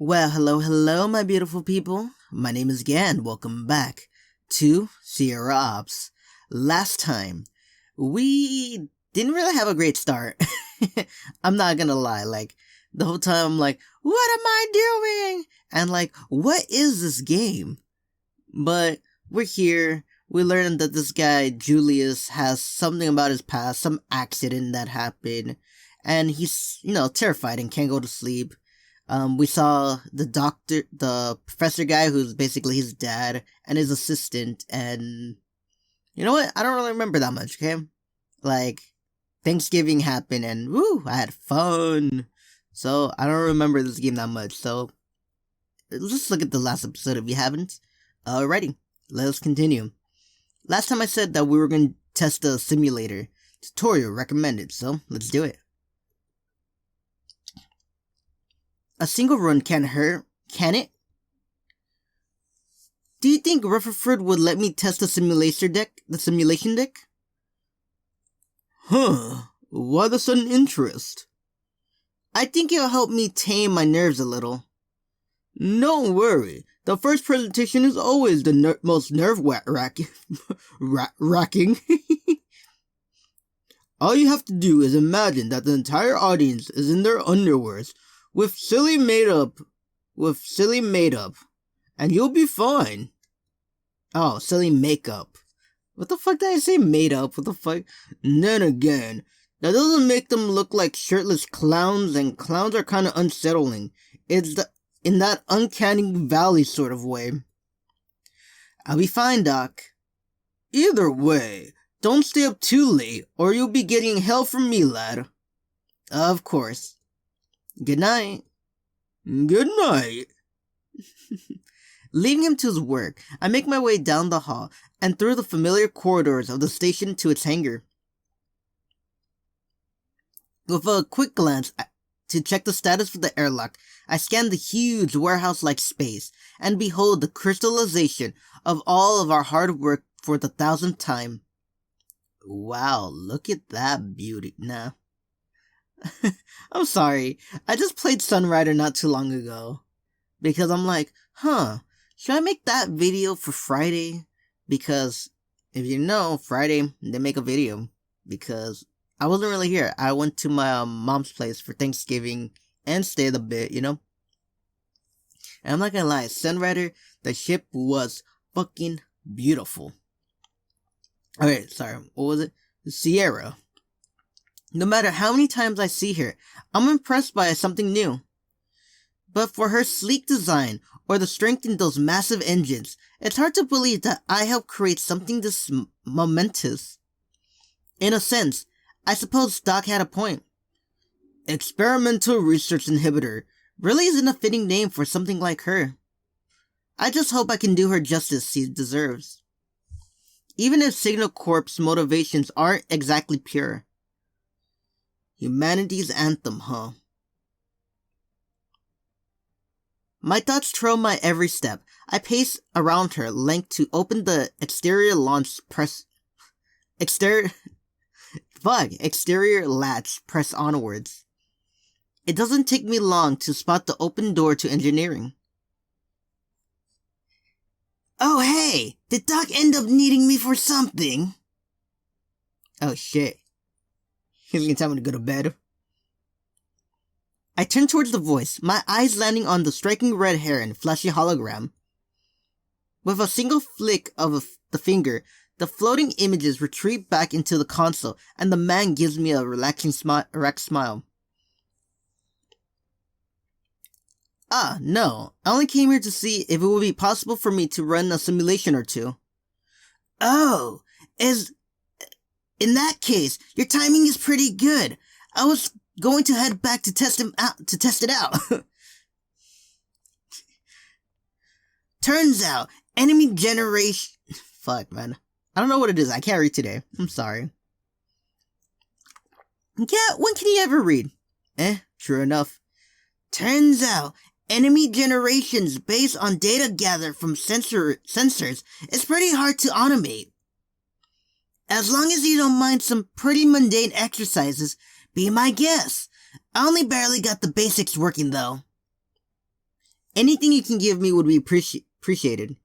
Well, hello, my beautiful people. My name is Gan. Welcome back to Sierra Ops. Last time, we didn't really have a great start. I'm not gonna lie, the whole time I'm like, what am I doing? And what is this game? But we're here. We learned that this guy, Julius, has something about his past, some accident that happened, and he's, terrified and can't go to sleep. We saw the professor guy who's basically his dad and his assistant, and you know what? I don't really remember that much, okay? Thanksgiving happened and woo, I had fun. So I don't remember this game that much, so let's look at the last episode if you haven't. Alrighty, let's continue. Last time I said that we were going to test the simulator. Tutorial recommended, so let's do it. A single run can't hurt, can it? Do you think Rutherford would let me test the simulation deck? Huh, why the sudden interest? I think it'll help me tame my nerves a little. Don't worry, the first presentation is always the most nerve-wracking. All you have to do is imagine that the entire audience is in their underwears, with silly made up, and you'll be fine. Oh, silly makeup. What the fuck did I say made up? What the fuck? And then again, that doesn't make them look like shirtless clowns, and clowns are kinda unsettling. It's in that uncanny valley sort of way. I'll be fine, Doc. Either way, don't stay up too late, or you'll be getting hell from me, lad. Of course. Good night. Good night. Leaving him to his work, I make my way down the hall and through the familiar corridors of the station to its hangar. With a quick glance to check the status of the airlock, I scan the huge warehouse-like space and behold the crystallization of all of our hard work for the 1,000th time. Wow, look at that beauty. Nah. I'm sorry, I just played Sunrider not too long ago. Because I'm like, should I make that video for Friday? Because, if you know, Friday, they make a video. Because I wasn't really here. I went to my mom's place for Thanksgiving and stayed a bit, And I'm not gonna lie, Sunrider, the ship was fucking beautiful. Okay, sorry, what was it? Sierra. No matter how many times I see her, I'm impressed by something new. But for her sleek design, or the strength in those massive engines, it's hard to believe that I helped create something this momentous. In a sense, I suppose Doc had a point. Experimental Research Inhibitor really isn't a fitting name for something like her. I just hope I can do her justice she deserves. Even if Signal Corp's motivations aren't exactly pure. Humanity's anthem, huh? My thoughts trail my every step. I pace around her length to open the exterior latch press onwards. It doesn't take me long to spot the open door to engineering. Oh hey, did Doc end up needing me for something? Oh shit. He's gonna tell me to go to bed. I turn towards the voice, my eyes landing on the striking red hair and flashy hologram. With a single flick of the finger, the floating images retreat back into the console, and the man gives me a relaxing smile. Ah, no, I only came here to see if it would be possible for me to run a simulation or two. Oh, in that case, your timing is pretty good. I was going to head back to test it out. Turns out, enemy generation... Fuck, man. I don't know what it is. I can't read today. I'm sorry. Yeah, when can you ever read? True enough. Turns out, enemy generations based on data gathered from sensors is pretty hard to automate. As long as you don't mind some pretty mundane exercises, be my guest. I only barely got the basics working though. Anything you can give me would be appreciated.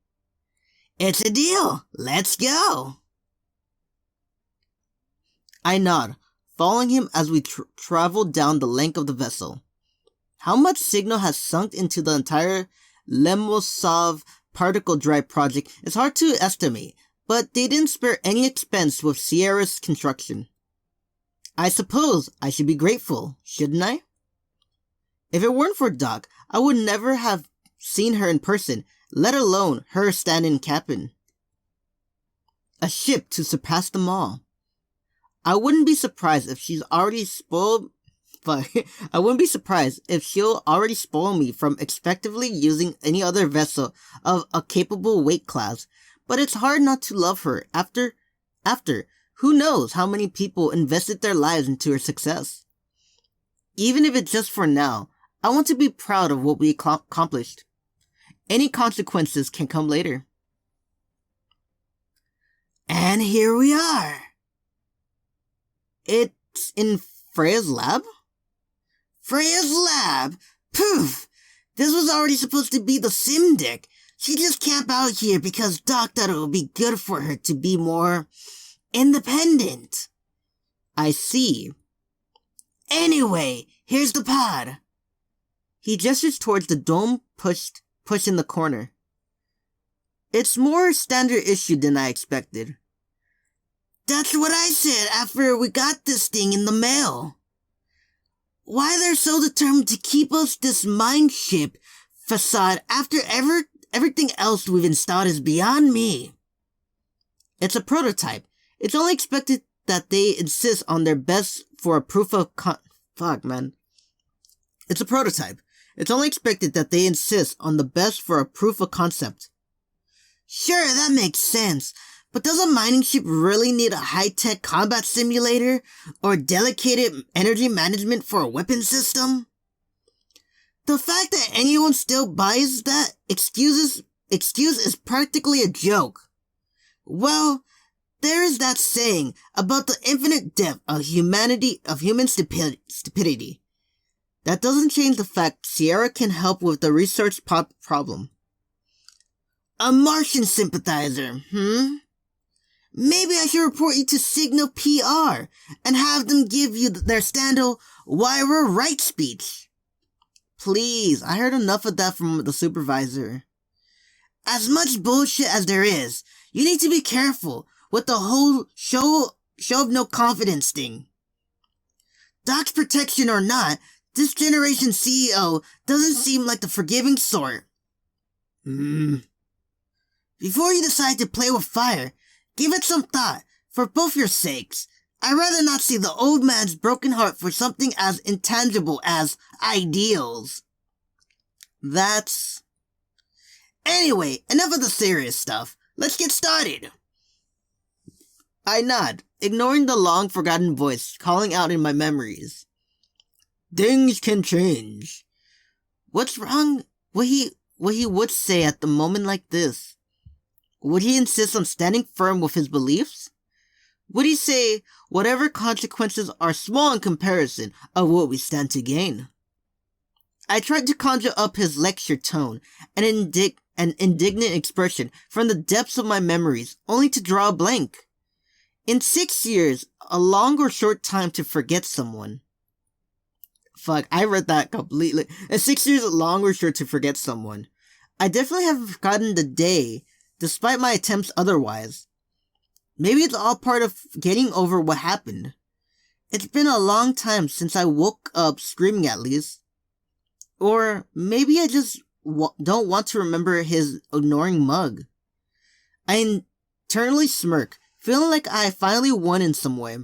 It's a deal. Let's go. I nod, following him as we travel down the length of the vessel. How much signal has sunk into the entire Lemosov particle drive project is hard to estimate, but they didn't spare any expense with Sierra's construction. I suppose I should be grateful, shouldn't I? If it weren't for Doc, I would never have seen her in person, let alone her stand in cabin. A ship to surpass them all. I wouldn't be surprised if she's already spoiled, but I wouldn't be surprised if she'll already spoil me from expectively using any other vessel of a capable weight class, but it's hard not to love her after, who knows how many people invested their lives into her success. Even if it's just for now, I want to be proud of what we accomplished. Any consequences can come later. And here we are. It's in Freya's lab? Freya's lab? Poof! This was already supposed to be the sim deck. She just camped out here because Doc thought it would be good for her to be more independent. I see. Anyway, here's the pod. He gestures towards the dome push in the corner. It's more standard issue than I expected. That's what I said after we got this thing in the mail. Why they're so determined to keep us this mind ship facade after everything else we've installed is beyond me. It's a prototype. It's only expected that they insist on their best for a proof of It's a prototype. It's only expected that they insist on the best for a proof of concept. Sure, that makes sense. But does a mining ship really need a high-tech combat simulator or delicate energy management for a weapon system? The fact that anyone still buys that excuse is practically a joke. Well, there is that saying about the infinite depth of human stupidity. That doesn't change the fact Sierra can help with the research problem. A Martian sympathizer, Maybe I should report you to Signal PR and have them give you their standard "Why we're right" speech. Please, I heard enough of that from the supervisor. As much bullshit as there is, you need to be careful with the whole show of no confidence thing. Doc's protection or not, this generation's CEO doesn't seem like the forgiving sort. Before you decide to play with fire, give it some thought, for both your sakes. I'd rather not see the old man's broken heart for something as intangible as ideals. Anyway, enough of the serious stuff. Let's get started. I nod, ignoring the long-forgotten voice calling out in my memories. Things can change. What's wrong? What he would say at the moment like this? Would he insist on standing firm with his beliefs? Would he say whatever consequences are small in comparison of what we stand to gain? I tried to conjure up his lecture tone and an indignant expression from the depths of my memories, only to draw a blank. In 6 years, a long or short time to forget someone. I read that completely. In 6 years, a long or short to forget someone. I definitely have forgotten the day, despite my attempts otherwise. Maybe it's all part of getting over what happened. It's been a long time since I woke up screaming, at least. Or maybe I just don't want to remember his ignoring mug. I internally smirk, feeling like I finally won in some way.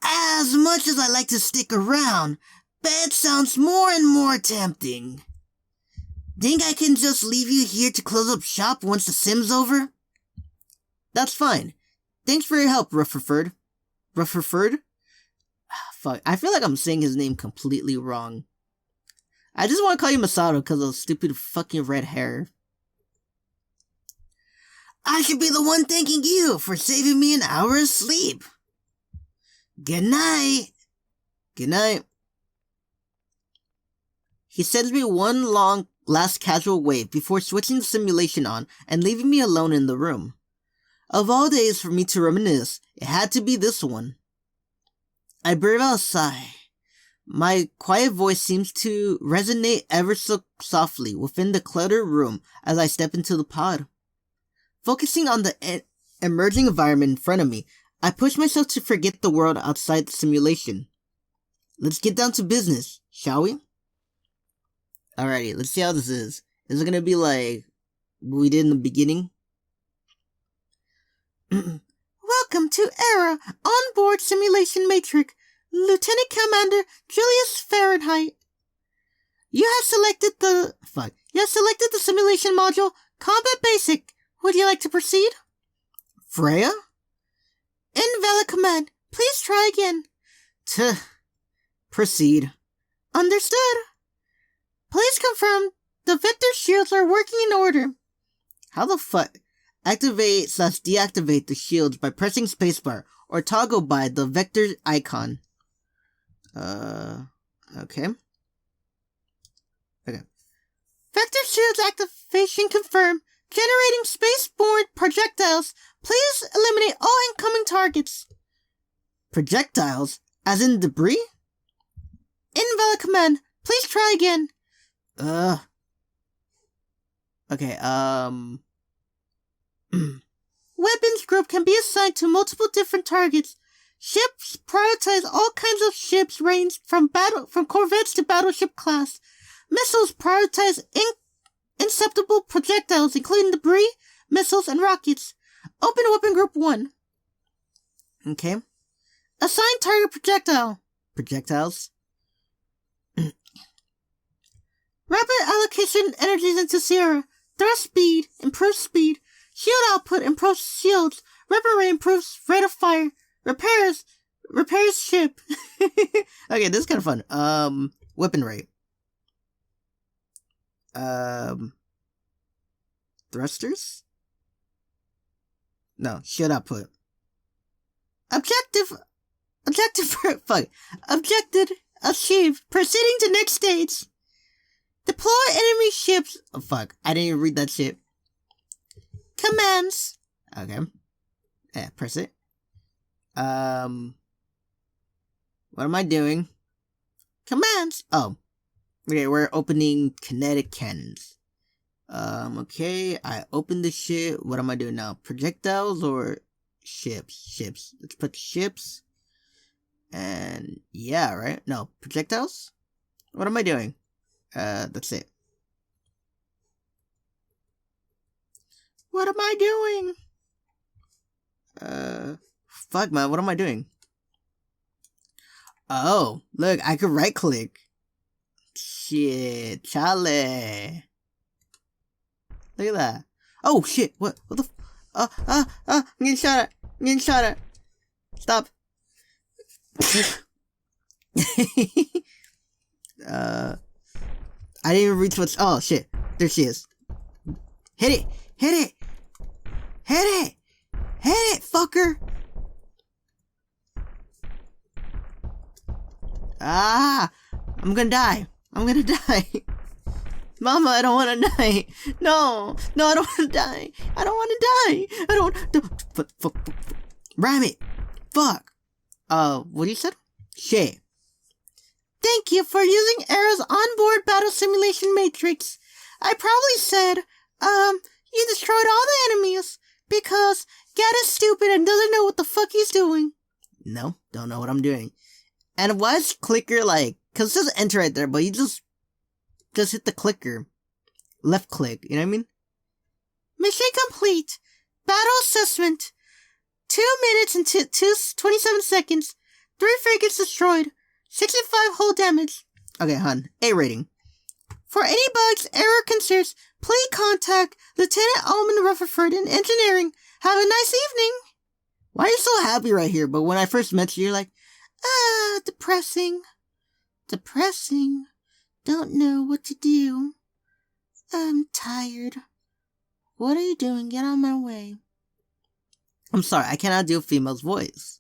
As much as I like to stick around, bed sounds more and more tempting. Think I can just leave you here to close up shop once the sim's over? That's fine. Thanks for your help, Rutherford. Rutherford? I feel like I'm saying his name completely wrong. I just want to call you Masato because of stupid fucking red hair. I should be the one thanking you for saving me an hour of sleep. Good night. Good night. He sends me one long, last casual wave before switching the simulation on and leaving me alone in the room. Of all days for me to reminisce, it had to be this one. I breathe out a sigh. My quiet voice seems to resonate ever so softly within the cluttered room as I step into the pod. Focusing on the emerging environment in front of me, I push myself to forget the world outside the simulation. Let's get down to business, shall we? Alrighty, let's see how this is. Is it gonna be like what we did in the beginning? Welcome to ERA, onboard simulation matrix, Lieutenant Commander Julius Fahrenheit. You have selected the simulation module, Combat Basic. Would you like to proceed? Freya? Invalid command. Please try again. Proceed. Understood. Please confirm the vector shields are working in order. How the fuck? Activate/deactivate the shields by pressing spacebar or toggle by the vector icon. Okay. Vector shields activation confirmed. Generating spaceborne projectiles. Please eliminate all incoming targets. Projectiles? As in debris? Invalid command. Please try again. Okay, Weapons group can be assigned to multiple different targets. Ships prioritize all kinds of ships range from corvettes to battleship class. Missiles prioritize inceptible projectiles, including debris, missiles, and rockets. Open weapon group 1. Okay. Assign target projectile. Projectiles. Rapid allocation energies into Sierra. Thrust speed, improves speed. Shield output improves shields. Weapon rate improves rate of fire. Repairs ship. Okay, this is kind of fun. Weapon rate. Thrusters? No, shield output. Objective achieved. Proceeding to next stage. Deploy enemy ships. Oh fuck, I didn't even read that shit. Commands. Okay. Yeah, press it. What am I doing? Commands. Oh. Okay, we're opening kinetic cannons. Okay, I opened the shit. What am I doing now? Projectiles or ships? Ships. Let's put ships. And yeah, right? No, projectiles? What am I doing? That's it. What am I doing? Fuck, man, what am I doing? Oh, look, I could right click. Shit, Charlie. Look at that. Oh, shit, what the I'm getting shot at. Stop. I didn't even reach what's. Oh shit! There she is. Hit it, fucker! Ah! I'm gonna die. Mama, I don't wanna die. No, I don't wanna die. Ram it. Fuck. What you said? Shit. Thank you for using ERA's onboard battle simulation matrix. I probably said, you destroyed all the enemies because Gad is stupid and doesn't know what the fuck he's doing. No, don't know what I'm doing. And why is clicker like, cause it says enter right there, but you just hit the clicker. Left click, you know what I mean? Mission complete. Battle assessment. 2 minutes and 27 seconds. 3 frigates destroyed. 65 hull damage. Okay, hon. A rating. For any bugs, error concerns, please contact Lieutenant Alman Rutherford in engineering. Have a nice evening. Why are you so happy right here? But when I first met you, you're like, depressing. Don't know what to do. I'm tired. What are you doing? Get out of my way. I'm sorry, I cannot do a female's voice.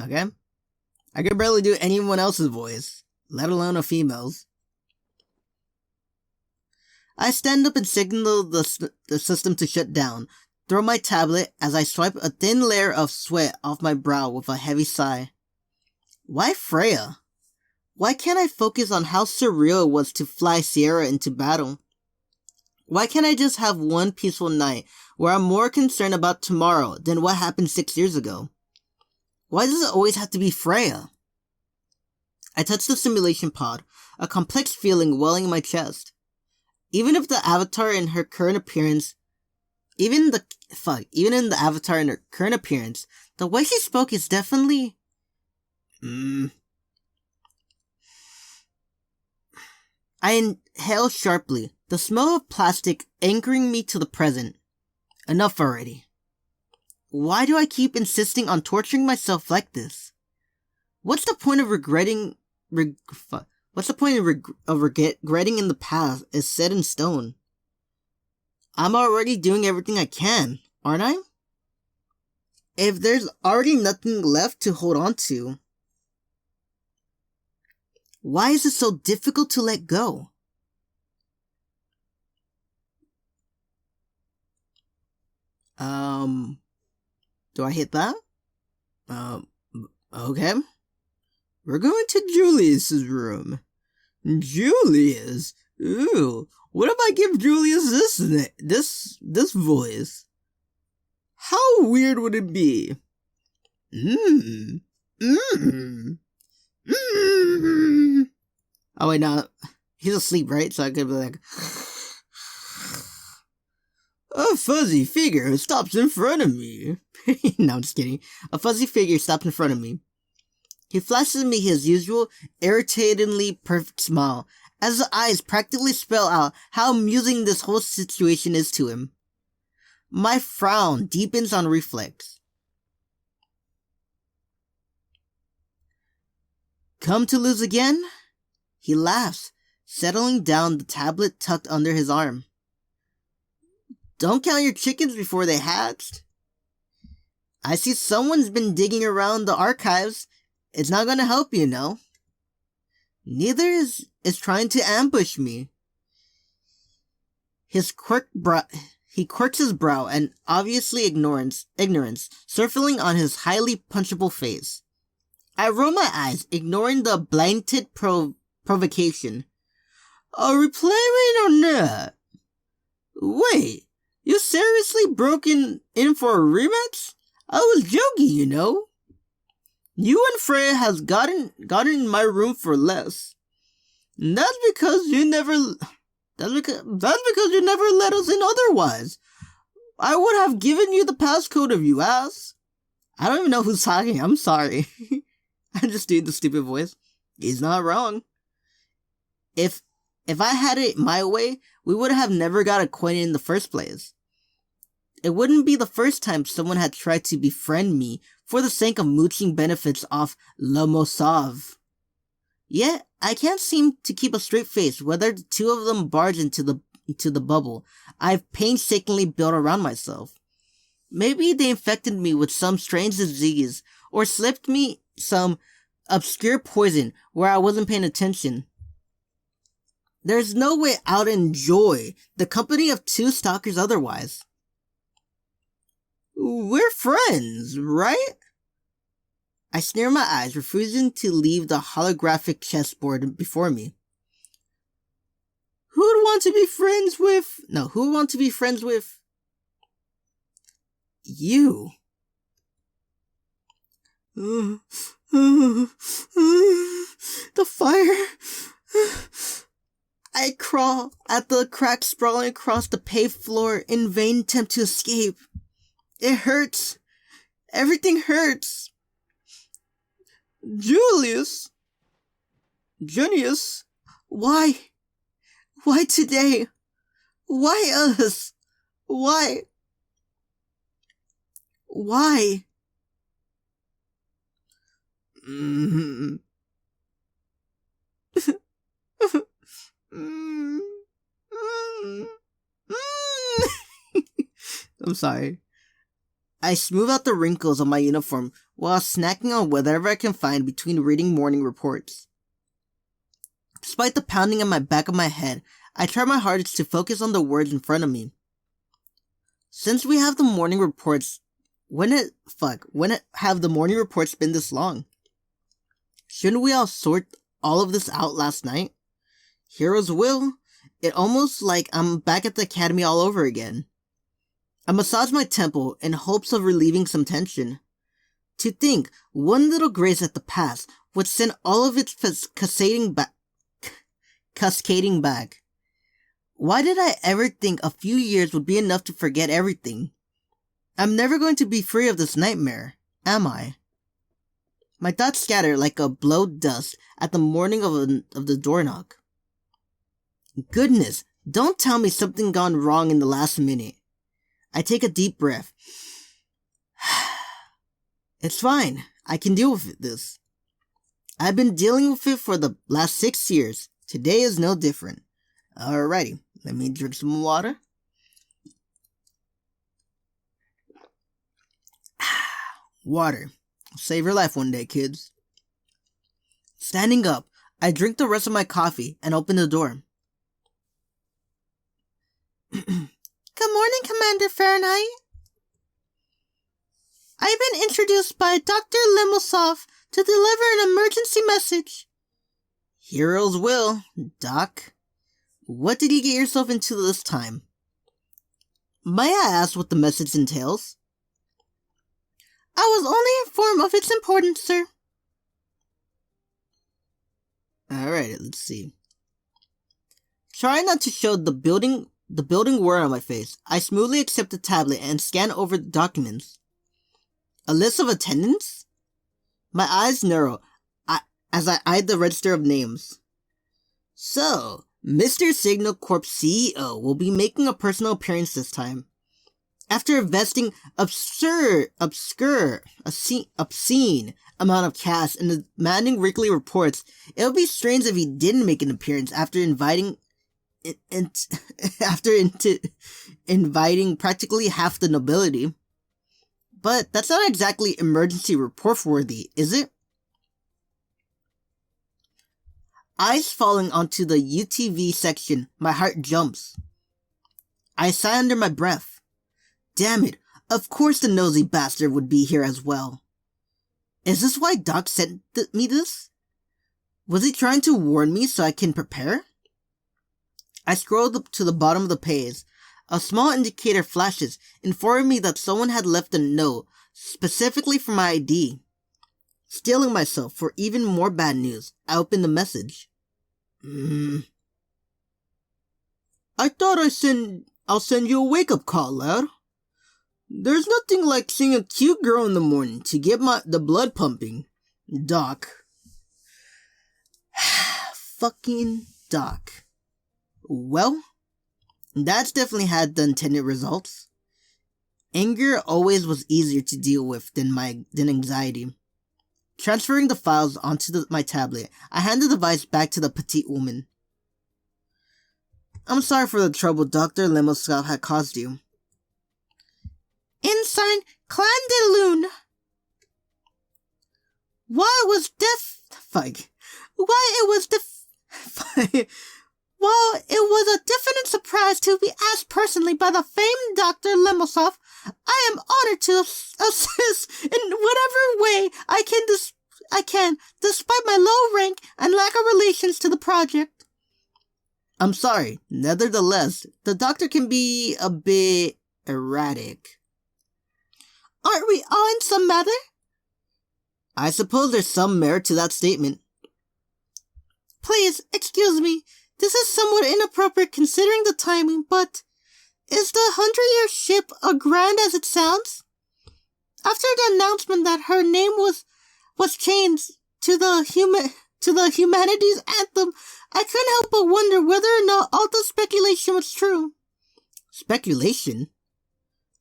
Okay? I can barely do anyone else's voice, let alone a female's. I stand up and signal the system to shut down, throw my tablet as I swipe a thin layer of sweat off my brow with a heavy sigh. Why Freya? Why can't I focus on how surreal it was to fly Sierra into battle? Why can't I just have one peaceful night where I'm more concerned about tomorrow than what happened 6 years ago? Why does it always have to be Freya? I touch the simulation pod, a complex feeling welling in my chest. Even in the avatar in her current appearance, the way she spoke is definitely... I inhale sharply, the smell of plastic anchoring me to the present. Enough already. Why do I keep insisting on torturing myself like this? What's the point of regretting in the past is set in stone? I'm already doing everything I can, aren't I? If there's already nothing left to hold on to, why is it so difficult to let go? Do I hit that? Okay. We're going to Julius's room. Julius? Ooh, what if I give Julius this voice? How weird would it be? Oh wait, no, he's asleep, right? So I could be like, a fuzzy figure stops in front of me. No, I'm just kidding. A fuzzy figure stops in front of me. He flashes me his usual, irritatingly perfect smile, as the eyes practically spell out how amusing this whole situation is to him. My frown deepens on reflex. Come to lose again? He laughs, settling down the tablet tucked under his arm. Don't count your chickens before they hatched. I see someone's been digging around the archives. It's not gonna help you, no. Neither is trying to ambush me. He quirks his brow and obviously ignorance surfacing on his highly punchable face. I roll my eyes, ignoring the blatant provocation. A replayment or not? Wait, you seriously broken in for a rematch? I was joking, you know. You and Freya has gotten in my room for less. That's because you never let us in otherwise. I would have given you the passcode if you asked. I don't even know who's talking, I'm sorry. I just did the stupid voice. He's not wrong. If I had it my way, we would have never got acquainted in the first place. It wouldn't be the first time someone had tried to befriend me for the sake of mooching benefits off Le Mosave. Yet, I can't seem to keep a straight face whether the two of them barge into the bubble I've painstakingly built around myself. Maybe they infected me with some strange disease, or slipped me some obscure poison where I wasn't paying attention. There's no way I'd enjoy the company of two stalkers otherwise. We're friends, right? I sneer my eyes, refusing to leave the holographic chessboard before me. Who would want to be friends with... You. The fire... I crawl at the crack sprawling across the paved floor in vain attempt to escape. It hurts. Everything hurts. Junius, why? Why today? Why us? Why? I'm sorry. I smooth out the wrinkles on my uniform while snacking on whatever I can find between reading morning reports. Despite the pounding on my back of my head, I try my hardest to focus on the words in front of me. Since we have the morning reports, when have the morning reports been this long? Shouldn't we all sort all of this out last night? Heroes will. It almost like I'm back at the academy all over again. I massage my temple in hopes of relieving some tension. To think, one little graze at the past would send all of it cascading back. Why did I ever think a few years would be enough to forget everything? I'm never going to be free of this nightmare, am I? My thoughts scatter like a blow dust at the morning of the door knock. Goodness, don't tell me something gone wrong in the last minute. I take a deep breath. It's fine. I can deal with this. I've been dealing with it for the last 6 years. Today is no different. Alrighty, let me drink some water. Water. Save your life one day, kids. Standing up, I drink the rest of my coffee and open the door. Good morning, Commander Fahrenheit. I've been introduced by Dr. Lemosov to deliver an emergency message. Heroes will, Doc. What did you get yourself into this time? May I ask what the message entails? I was only informed of its importance, sir. Alright, let's see. Trying not to show the building word on my face, I smoothly accept the tablet and scan over the documents. A list of attendants? My eyes narrow as I eye the register of names. So, Mr. Signal Corp CEO will be making a personal appearance this time. After investing obscene amount of cash in demanding weekly reports, it would be strange if he didn't make an appearance after inviting practically half the nobility. But that's not exactly emergency report worthy, is it? Eyes falling onto the UTV section, my heart jumps. I sigh under my breath. Damn it, of course the nosy bastard would be here as well. Is this why Doc sent me this? Was he trying to warn me so I can prepare? I scroll to the bottom of the page. A small indicator flashes, informing me that someone had left a note, specifically for my ID. Steeling myself for even more bad news, I open the message. I thought I'll send you a wake-up call, lad. There's nothing like seeing a cute girl in the morning to get the blood pumping. Doc. Fucking Doc. Well, that's definitely had the intended results. Anger always was easier to deal with than anxiety. Transferring the files onto my tablet, I hand the device back to the petite woman. I'm sorry for the trouble Dr. Lemosov had caused you. Ensign Clan de Lune. While it was a definite surprise to be asked personally by the famed Dr. Lemosov, I am honored to assist in whatever way I can, despite my low rank and lack of relations to the project. I'm sorry, nevertheless, the doctor can be a bit erratic. Aren't we all in some matter? I suppose there's some merit to that statement. Please, excuse me. This is somewhat inappropriate considering the timing, but is the 100-year ship as grand as it sounds? After the announcement that her name was changed to the humanities anthem, I couldn't help but wonder whether or not all the speculation was true. Speculation?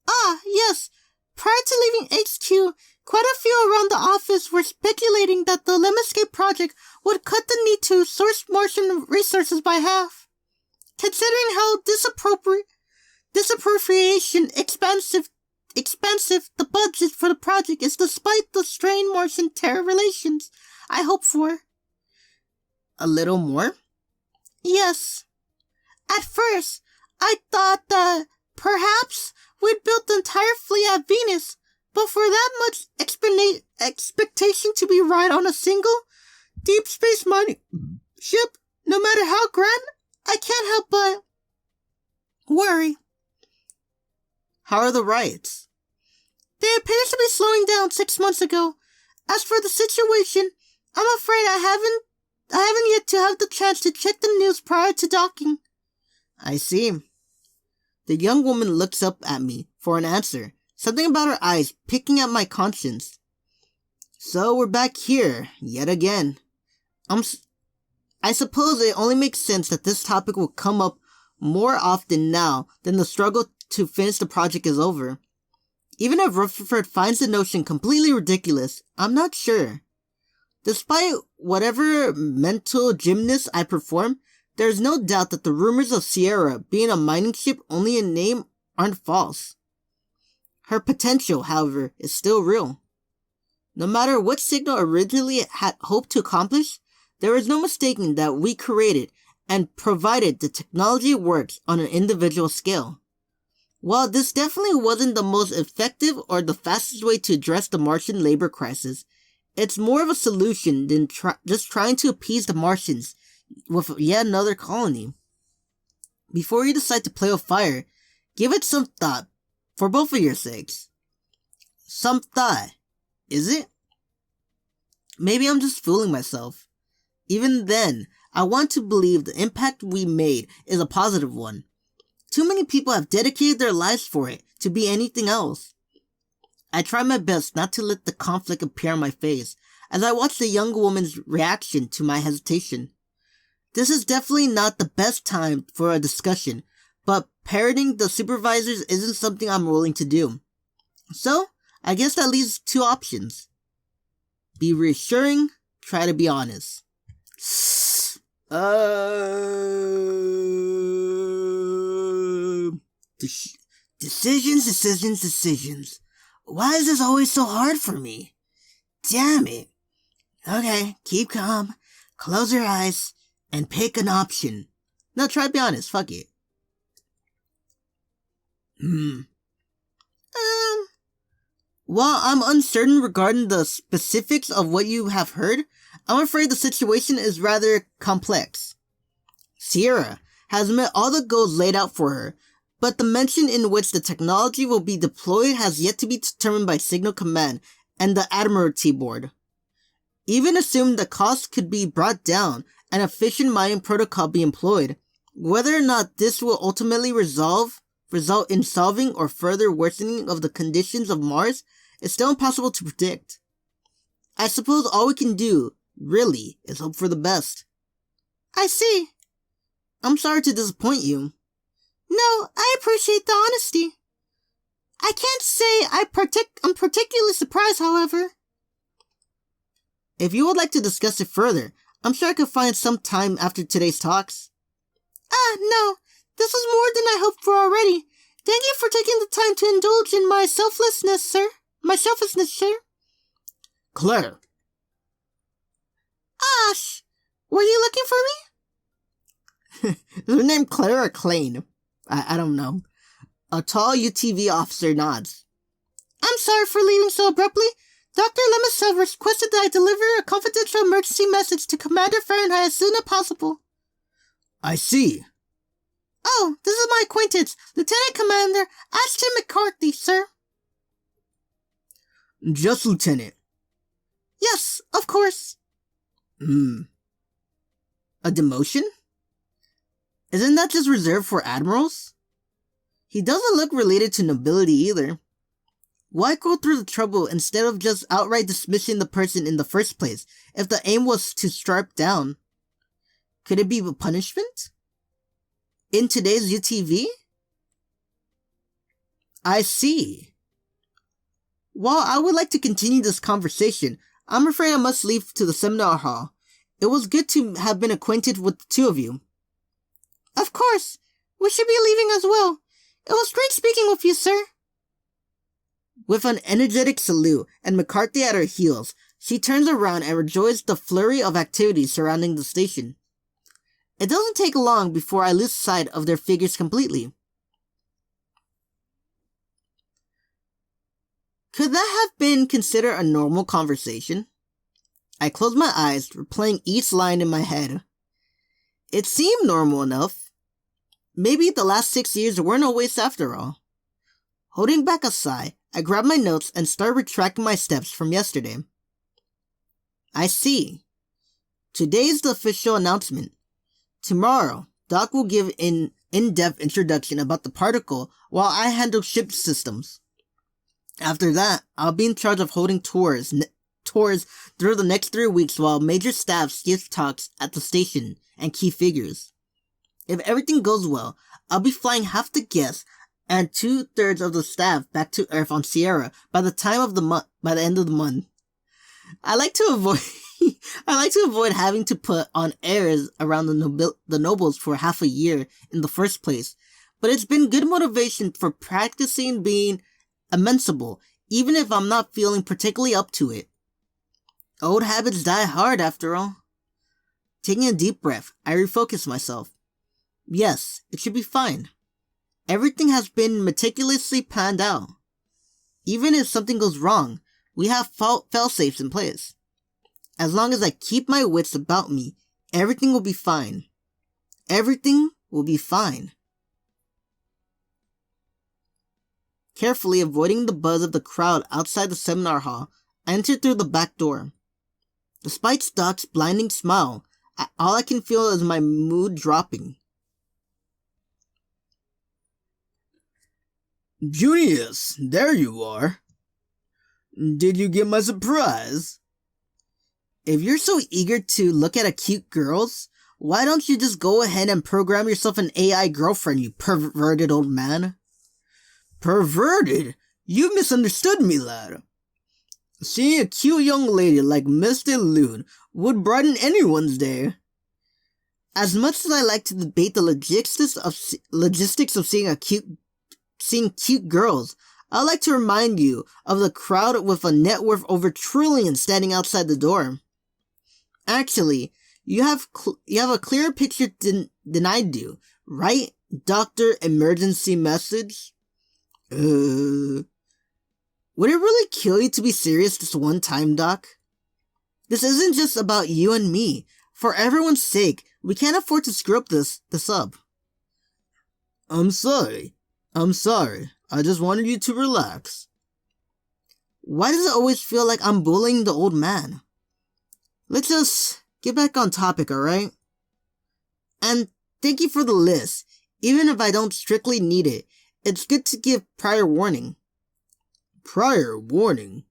Ah, yes. Prior to leaving HQ, quite a few around the office were speculating that the Lemoscape project would cut the need to source Martian resources by half. Considering how disappropriation expansive the budget for the project is despite the strained Martian-Terra relations I hope for. A little more? Yes. At first, I thought that perhaps we'd built the entire fleet at Venus, but for that much expectation to be right on a single deep space mining ship, no matter how grand, I can't help but worry. How are the riots? They appear to be slowing down 6 months ago. As for the situation, I'm afraid I haven't yet to have the chance to check the news prior to docking. I see. The young woman looks up at me for an answer, something about her eyes picking at my conscience. So we're back here, yet again. I suppose it only makes sense that this topic will come up more often now than the struggle to finish the project is over. Even if Rutherford finds the notion completely ridiculous, I'm not sure. Despite whatever mental gymnastics I perform, there is no doubt that the rumors of Sierra being a mining ship only in name aren't false. Her potential, however, is still real. No matter what Signal originally had hoped to accomplish, there is no mistaking that we created and provided the technology works on an individual scale. While this definitely wasn't the most effective or the fastest way to address the Martian labor crisis, it's more of a solution than just trying to appease the Martians with yet another colony. Before you decide to play with fire, give it some thought, for both of your sakes. Some thought, is it? Maybe I'm just fooling myself. Even then, I want to believe the impact we made is a positive one. Too many people have dedicated their lives for it to be anything else. I try my best not to let the conflict appear on my face as I watch the young woman's reaction to my hesitation. This is definitely not the best time for a discussion, but parroting the supervisors isn't something I'm willing to do. So, I guess that leaves two options. Be reassuring, try to be honest. Decisions. Why is this always so hard for me? Damn it. Okay, keep calm, close your eyes, and pick an option. No, try to be honest, fuck it. While I'm uncertain regarding the specifics of what you have heard, I'm afraid the situation is rather complex. Sierra has met all the goals laid out for her, but the dimension in which the technology will be deployed has yet to be determined by Signal Command and the Admiralty Board. Even assuming the cost could be brought down and efficient mining protocol be employed, whether or not this will ultimately result in solving or further worsening of the conditions of Mars is still impossible to predict. I suppose all we can do, really, is hope for the best. I see. I'm sorry to disappoint you. No, I appreciate the honesty. I can't say I'm particularly surprised, however. If you would like to discuss it further, I'm sure I could find some time after today's talks. No. This was more than I hoped for already. Thank you for taking the time to indulge in my selflessness, sir. Claire. Ash, were you looking for me? Is her name Claire or Klain? I don't know. A tall UTV officer nods. I'm sorry for leaving so abruptly. Dr. Lemesev requested that I deliver a confidential emergency message to Commander Fahrenheit as soon as possible. I see. Oh, this is my acquaintance, Lieutenant Commander Ashton McCarthy, sir. Just Lieutenant. Yes, of course. A demotion? Isn't that just reserved for admirals? He doesn't look related to nobility either. Why go through the trouble instead of just outright dismissing the person in the first place if the aim was to strike down? Could it be a punishment? In today's UTV? I see. While I would like to continue this conversation, I'm afraid I must leave to the seminar hall. It was good to have been acquainted with the two of you. Of course. We should be leaving as well. It was great speaking with you, sir. With an energetic salute and McCarthy at her heels, she turns around and rejoins the flurry of activity surrounding the station. It doesn't take long before I lose sight of their figures completely. Could that have been considered a normal conversation? I closed my eyes, replaying each line in my head. It seemed normal enough. Maybe the last 6 years weren't a waste after all. Holding back a sigh, I grabbed my notes and started retracting my steps from yesterday. I see. Today's the official announcement. Tomorrow, Doc will give an in-depth introduction about the particle while I handle ship systems. After that, I'll be in charge of holding tours through the next 3 weeks while major staffs give talks at the station and key figures. If everything goes well, I'll be flying half the guests and 2/3 of the staff back to Earth on Sierra by the end of the month. I like to avoid having to put on airs around the nobles for half a year in the first place, but it's been good motivation for practicing being invincible, even if I'm not feeling particularly up to it. Old habits die hard, after all. Taking a deep breath, I refocus myself. Yes, it should be fine. Everything has been meticulously planned out. Even if something goes wrong, we have fail-safes in place. As long as I keep my wits about me, everything will be fine. Everything will be fine. Carefully avoiding the buzz of the crowd outside the seminar hall, I entered through the back door. Despite Doc's blinding smile, all I can feel is my mood dropping. Junius, there you are. Did you get my surprise? If you're so eager to look at cute girls, why don't you just go ahead and program yourself an AI girlfriend, you perverted old man? Perverted? You misunderstood me, lad. Seeing a cute young lady like Miss DeLune would brighten anyone's day. As much as I like to debate the logistics of seeing cute girls, I'd like to remind you of the crowd with a net worth over trillions standing outside the door. Actually, you have a clearer picture than I do, right, Dr. Emergency Message? Would it really kill you to be serious this one time, Doc? This isn't just about you and me. For everyone's sake, we can't afford to screw up this up. I'm sorry. I just wanted you to relax. Why does it always feel like I'm bullying the old man? Let's just get back on topic, alright? And thank you for the list. Even if I don't strictly need it, it's good to give prior warning. Prior warning?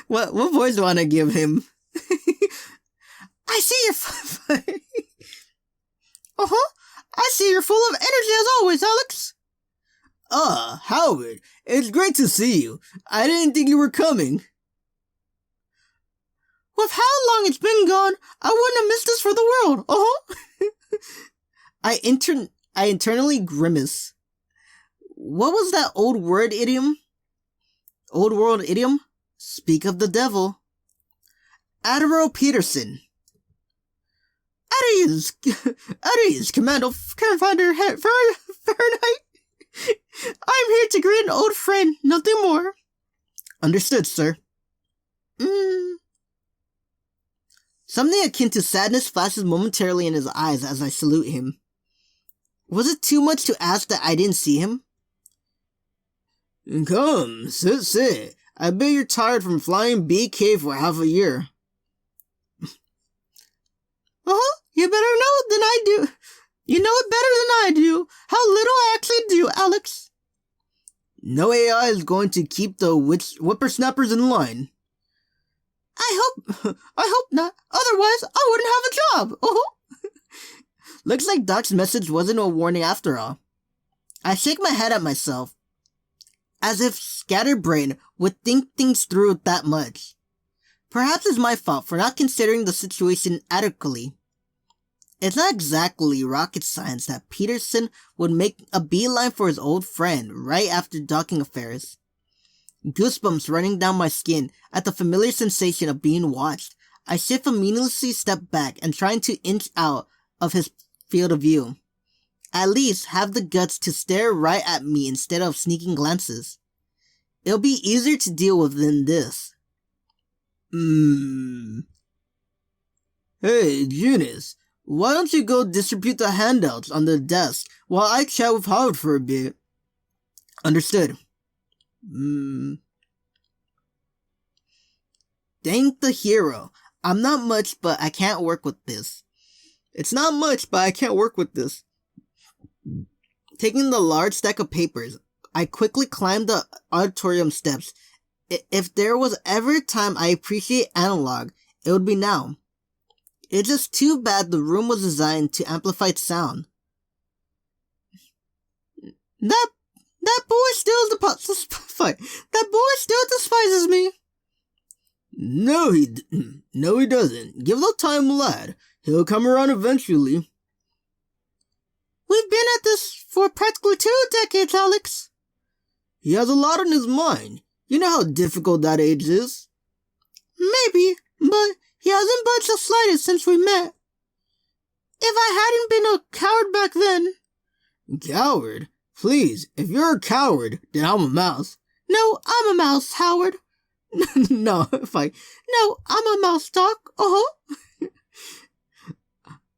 What voice do I want to give him? I see you're I see you're full of energy as always, Alex. Howard, it's great to see you. I didn't think you were coming. With how long it's been gone, I wouldn't have missed this for the world. I internally grimace. What was that old world idiom? Speak of the devil. Admiral Peterson. At ease, Commander Fahrenheit. I'm here to greet an old friend, nothing more. Understood, sir. Something akin to sadness flashes momentarily in his eyes as I salute him. Was it too much to ask that I didn't see him? Come, sit. I bet you're tired from flying BK for half a year. You better know it than I do. You know it better than I do. How little I actually do, Alex. No AI is going to keep the whippersnappers in line. I hope not. Otherwise, I wouldn't have a job. Looks like Doc's message wasn't a warning after all. I shake my head at myself, as if scatterbrain would think things through that much. Perhaps it's my fault for not considering the situation adequately. It's not exactly rocket science that Peterson would make a beeline for his old friend right after docking affairs. Goosebumps running down my skin at the familiar sensation of being watched. I shift a meaninglessly step back and trying to inch out of his field of view. At least have the guts to stare right at me instead of sneaking glances. It'll be easier to deal with than this. Hey, Junius, why don't you go distribute the handouts on the desk while I chat with Howard for a bit? Understood. Thank the hero. I'm not much, but I can't work with this. It's not much, but I can't work with this. Taking the large stack of papers, I quickly climbed the auditorium steps. If there was ever a time I appreciate analog, it would be now. It's just too bad the room was designed to amplify sound. That boy still despises me. No, he doesn't. Give the time, lad. He'll come around eventually. We've been at this for practically 2 decades, Alex. He has a lot on his mind. You know how difficult that age is. Maybe, but he hasn't budged the slightest since we met. If I hadn't been a coward back then... Coward? Please, if you're a coward, then I'm a mouse. No, I'm a mouse, Howard. No, I'm a mouse, Doc.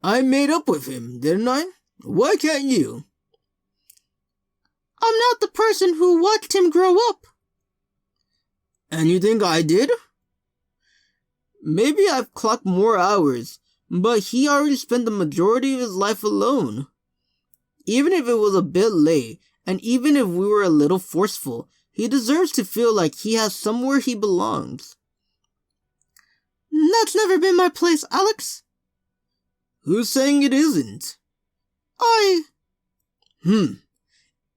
I made up with him, didn't I? Why can't you? I'm not the person who watched him grow up. And you think I did? Maybe I've clocked more hours, but he already spent the majority of his life alone. Even if it was a bit late, and even if we were a little forceful, he deserves to feel like he has somewhere he belongs. That's never been my place, Alex. Who's saying it isn't?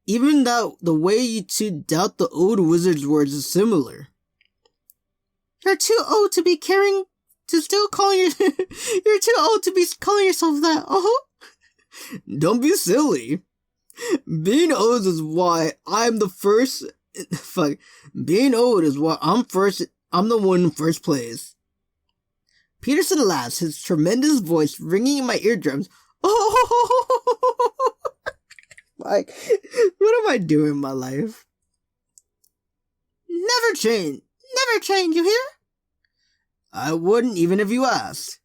Even the way you two doubt the old wizard's words is similar. You're too old to be calling yourself that. Don't be silly. Being old is why I'm the first. Being old is why I'm the one in first place. Peterson laughs, his tremendous voice ringing in my eardrums. Like, what am I doing in my life? Never change, you hear? I wouldn't even if you asked.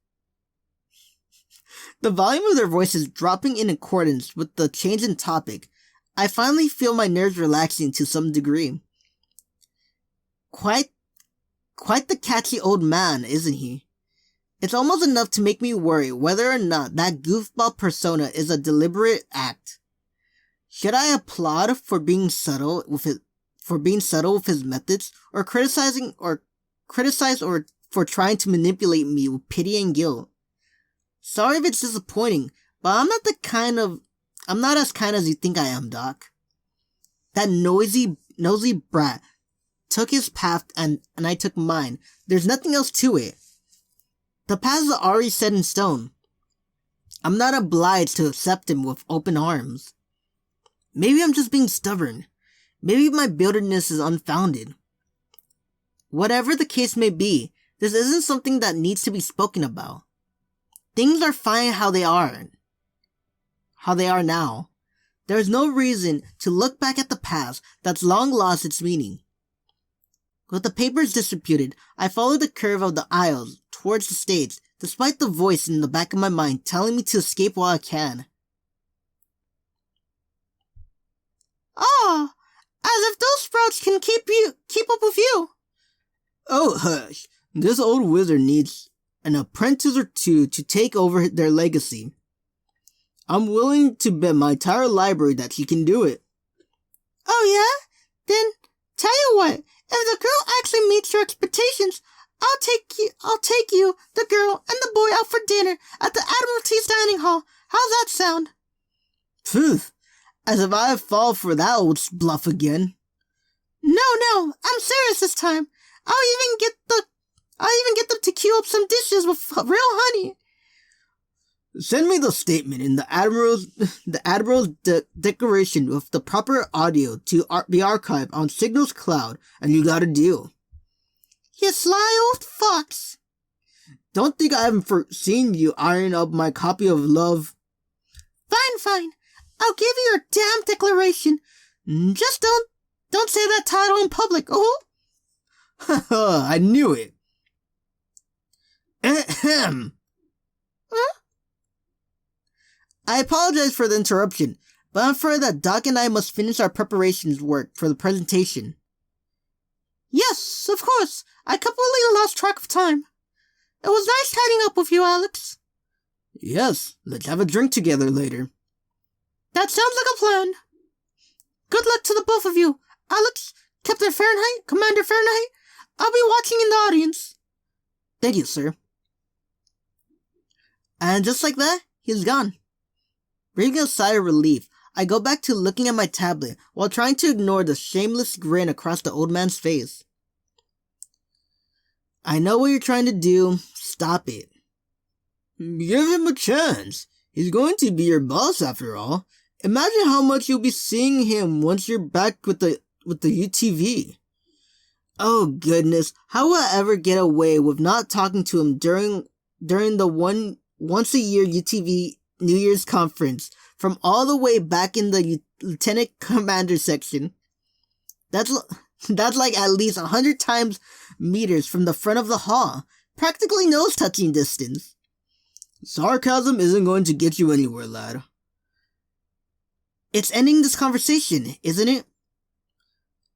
The volume of their voices dropping in accordance with the change in topic. I finally feel my nerves relaxing to some degree. Quite the catchy old man, isn't he? It's almost enough to make me worry whether or not that goofball persona is a deliberate act. Should I applaud for being subtle with his methods, or criticize for trying to manipulate me with pity and guilt? Sorry if it's disappointing, but I'm not as kind as you think I am, Doc. That nosy brat took his path and I took mine. There's nothing else to it. The path is already set in stone. I'm not obliged to accept him with open arms. Maybe I'm just being stubborn. Maybe my bitterness is unfounded. Whatever the case may be, this isn't something that needs to be spoken about. Things are fine how they are now. There's no reason to look back at the past that's long lost its meaning. With the papers distributed, I follow the curve of the aisles towards the stage, despite the voice in the back of my mind telling me to escape while I can. As if those sprouts can keep up with you. Oh, hush. This old wizard needs an apprentice or two to take over their legacy. I'm willing to bet my entire library that she can do it. Oh yeah? Then, tell you what, if the girl actually meets your expectations, I'll take you, the girl, and the boy out for dinner at the Admiralty's dining hall. How's that sound? Phew. As if I'd fall for that old bluff again. No, I'm serious this time. I'll even get them to queue up some dishes with real honey. Send me the statement in the Admiral's declaration with the proper audio to be archived on Signal's cloud, and you got a deal. You sly old fox. Don't think I haven't seen you iron up my copy of Love. Fine. I'll give you your damn declaration. Just don't say that title in public, oh? I knew it. Ahem. Huh? I apologize for the interruption, but I'm afraid that Doc and I must finish our preparations work for the presentation. Yes, of course. I completely lost track of time. It was nice chatting up with you, Alex. Yes, let's have a drink together later. That sounds like a plan. Good luck to the both of you. Alex, Captain Fahrenheit, Commander Fahrenheit, I'll be watching in the audience. Thank you, sir. And just like that, he's gone. Breathing a sigh of relief, I go back to looking at my tablet while trying to ignore the shameless grin across the old man's face. I know what you're trying to do. Stop it. Give him a chance. He's going to be your boss after all. Imagine how much you'll be seeing him once you're back with the UTV. Oh goodness, how will I ever get away with not talking to him during the once a year UTV New Year's conference from all the way back in the Lieutenant Commander section? That's like at least 100 times meters from the front of the hall. Practically nose touching distance. Sarcasm isn't going to get you anywhere, lad. It's ending this conversation, isn't it?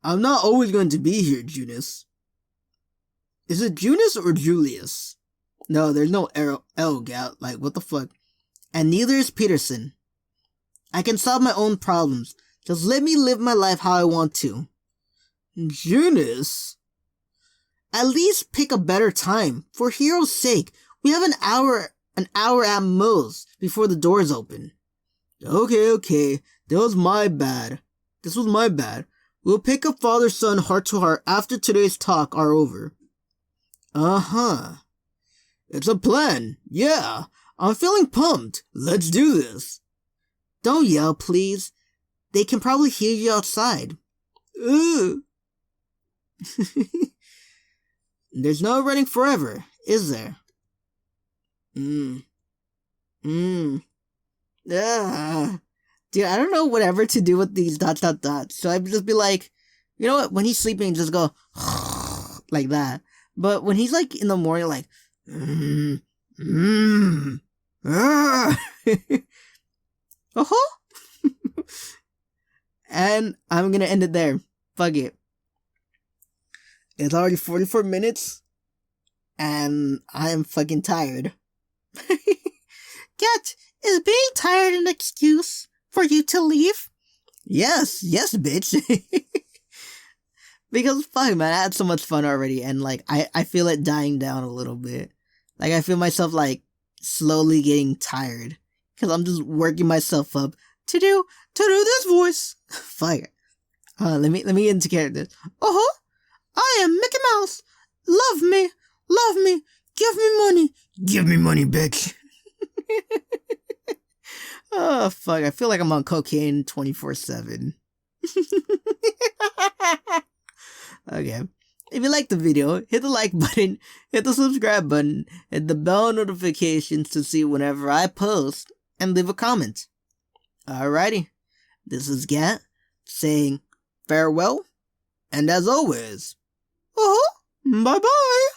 I'm not always going to be here, Junius. Is it Junius or Julius? No, there's no L, Gal. Like, what the fuck? And neither is Peterson. I can solve my own problems. Just let me live my life how I want to. Junius? At least pick a better time. For hero's sake, we have an hour at most before the doors open. Okay. This was my bad. We'll pick up father-son heart-to-heart after today's talk are over. Uh-huh. It's a plan. Yeah. I'm feeling pumped. Let's do this. Don't yell, please. They can probably hear you outside. Ugh. There's no running forever, is there? Dude, I don't know whatever to do with these ... So I'd just be like, you know what? When he's sleeping, just go like that. But when he's like in the morning, like, and I'm gonna end it there. Fuck it. It's already 44 minutes, and I am fucking tired. Cat, is being tired an excuse for you to leave? Yes, bitch. Because fuck, man, I had so much fun already, and like, I feel it dying down a little bit. Like, I feel myself like slowly getting tired, because I'm just working myself up to do this voice. Fuck. Let me get into character. I am Mickey Mouse. Love me. Give me money, Bitch. Oh, fuck. I feel like I'm on cocaine 24/7. Okay. If you liked the video, hit the like button, hit the subscribe button, hit the bell notifications to see whenever I post, and leave a comment. Alrighty. This is Gat saying farewell, and as always, bye-bye.